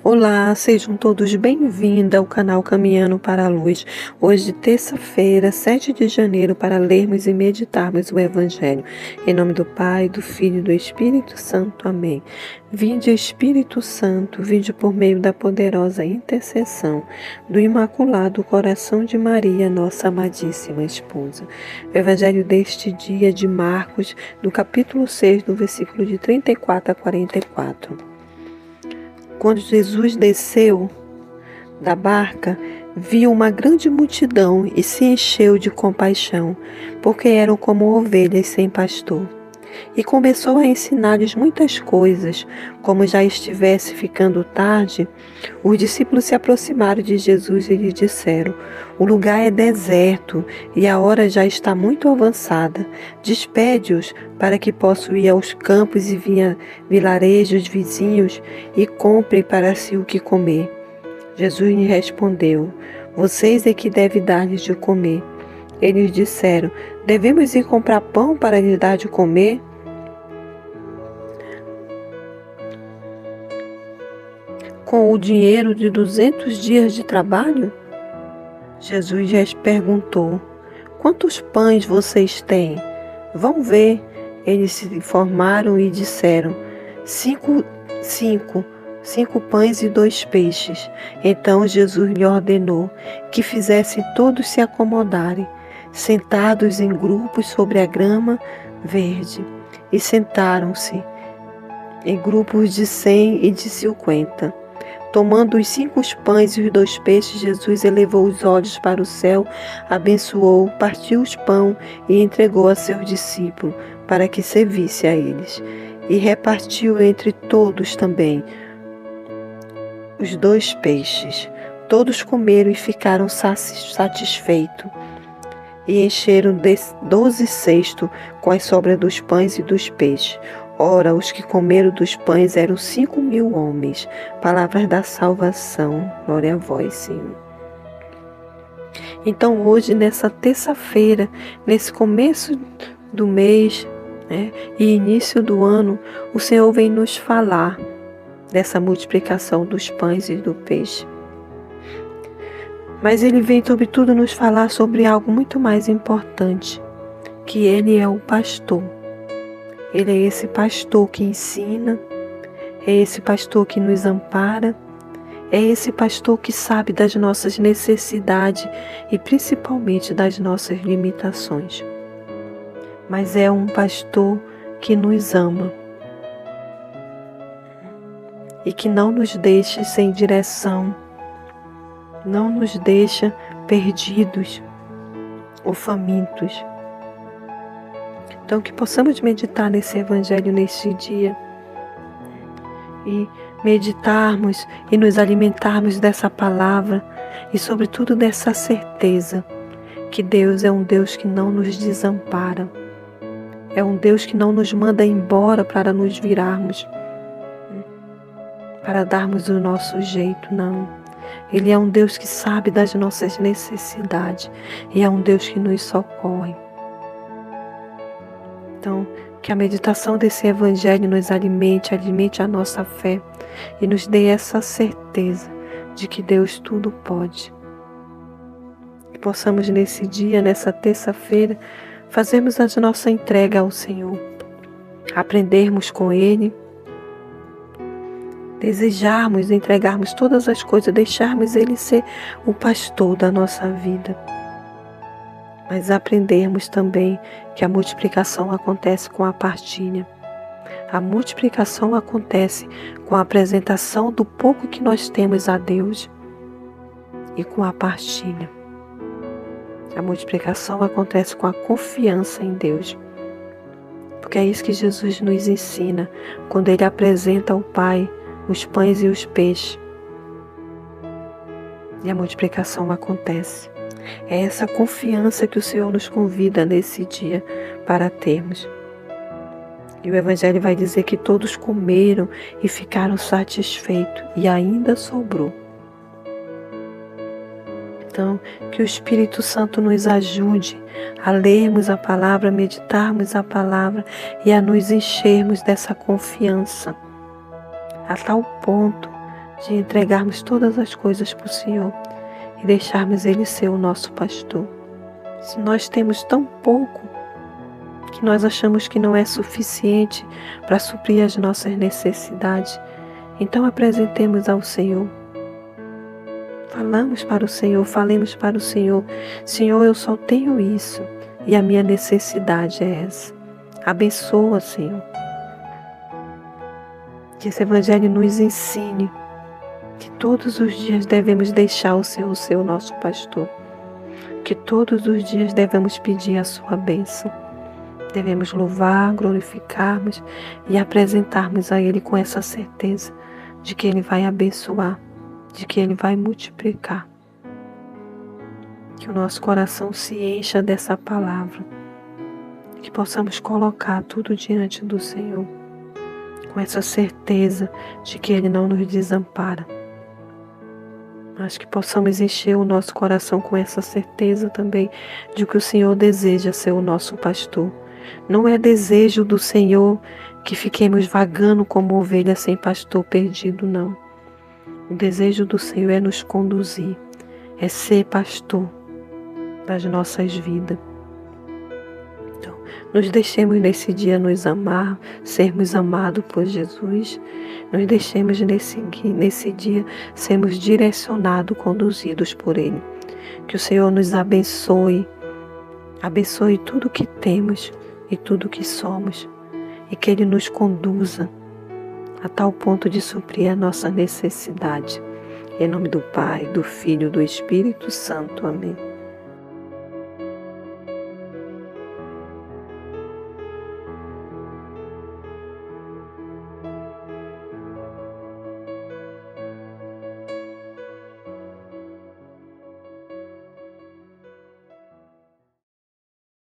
Olá, sejam todos bem-vindos ao canal Caminhando para a Luz. Hoje, terça-feira, 7 de janeiro, para lermos e meditarmos o Evangelho. Em nome do Pai, do Filho e do Espírito Santo. Amém. Vinde, Espírito Santo, vinde por meio da poderosa intercessão do Imaculado Coração de Maria, nossa amadíssima esposa. O Evangelho deste dia de Marcos, do capítulo 6, do versículo de 34 a 44. Quando Jesus desceu da barca, viu uma grande multidão e se encheu de compaixão, porque eram como ovelhas sem pastor. E começou a ensinar-lhes muitas coisas. Como já estivesse ficando tarde, os discípulos se aproximaram de Jesus e lhe disseram: o lugar é deserto e a hora já está muito avançada. Despede-os para que possam ir aos campos e vilarejos vizinhos e compre para si o que comer. Jesus lhe respondeu: vocês é que devem dar-lhes de comer. Eles disseram: devemos ir comprar pão para lhes dar de comer? Com o dinheiro de 200 dias de trabalho? Jesus lhes perguntou: quantos pães vocês têm? Vão ver. Eles se informaram e disseram: cinco pães e 2 peixes. Então Jesus lhe ordenou que fizessem todos se acomodarem, sentados em grupos sobre a grama verde. E sentaram-se em grupos de 100 e de 50. Tomando os 5 pães e os 2 peixes, Jesus elevou os olhos para o céu, abençoou, partiu os pão e entregou a seus discípulos, para que servisse a eles. E repartiu entre todos também os 2 peixes. Todos comeram e ficaram satisfeitos. E encheram 12 cestos com as sobras dos pães e dos peixes. Ora, os que comeram dos pães eram 5.000 homens. Palavras da salvação. Glória a vós, Senhor. Então hoje, nessa terça-feira, nesse começo do mês, e início do ano, o Senhor vem nos falar dessa multiplicação dos pães e do peixe. Mas Ele vem, sobretudo, nos falar sobre algo muito mais importante, que Ele é o pastor. Ele é esse pastor que ensina, é esse pastor que nos ampara, é esse pastor que sabe das nossas necessidades e principalmente das nossas limitações. Mas é um pastor que nos ama e que não nos deixa sem direção, não nos deixa perdidos ou famintos. Então, que possamos meditar nesse Evangelho neste dia e meditarmos e nos alimentarmos dessa palavra e, sobretudo, dessa certeza que Deus é um Deus que não nos desampara, é um Deus que não nos manda embora para nos virarmos, para darmos o nosso jeito, não. Ele é um Deus que sabe das nossas necessidades e é um Deus que nos socorre. Então, que a meditação desse Evangelho nos alimente a nossa fé e nos dê essa certeza de que Deus tudo pode. Que possamos nesse dia, nessa terça-feira, fazermos a nossa entrega ao Senhor, aprendermos com Ele, desejarmos, entregarmos todas as coisas, deixarmos Ele ser o pastor da nossa vida. Mas aprendermos também que a multiplicação acontece com a partilha. A multiplicação acontece com a apresentação do pouco que nós temos a Deus e com a partilha. A multiplicação acontece com a confiança em Deus. Porque é isso que Jesus nos ensina quando Ele apresenta ao Pai os pães e os peixes. E a multiplicação acontece. É essa confiança que o Senhor nos convida nesse dia para termos. E o Evangelho vai dizer que todos comeram e ficaram satisfeitos e ainda sobrou. Então, que o Espírito Santo nos ajude a lermos a palavra, a meditarmos a palavra e a nos enchermos dessa confiança, a tal ponto de entregarmos todas as coisas para o Senhor e deixarmos Ele ser o nosso pastor. Se nós temos tão pouco que nós achamos que não é suficiente para suprir as nossas necessidades, então apresentemos ao Senhor. Falemos para o Senhor, falemos para o Senhor: Senhor, eu só tenho isso e a minha necessidade é essa. Abençoa, Senhor. Que esse Evangelho nos ensine que todos os dias devemos deixar o Senhor ser o nosso pastor. Que todos os dias devemos pedir a sua bênção. Devemos louvar, glorificarmos e apresentarmos a Ele com essa certeza de que Ele vai abençoar, de que Ele vai multiplicar. Que o nosso coração se encha dessa palavra, que possamos colocar tudo diante do Senhor, com essa certeza de que Ele não nos desampara, mas que possamos encher o nosso coração com essa certeza também de que o Senhor deseja ser o nosso pastor. Não é desejo do Senhor que fiquemos vagando como ovelhas sem pastor perdido, não. O desejo do Senhor é nos conduzir, é ser pastor das nossas vidas. Então, nos deixemos nesse dia nos amar, sermos amados por Jesus. Nos deixemos nesse dia sermos direcionados, conduzidos por Ele. Que o Senhor nos abençoe, abençoe tudo que temos e tudo que somos, e que Ele nos conduza a tal ponto de suprir a nossa necessidade. Em nome do Pai, do Filho e do Espírito Santo. Amém.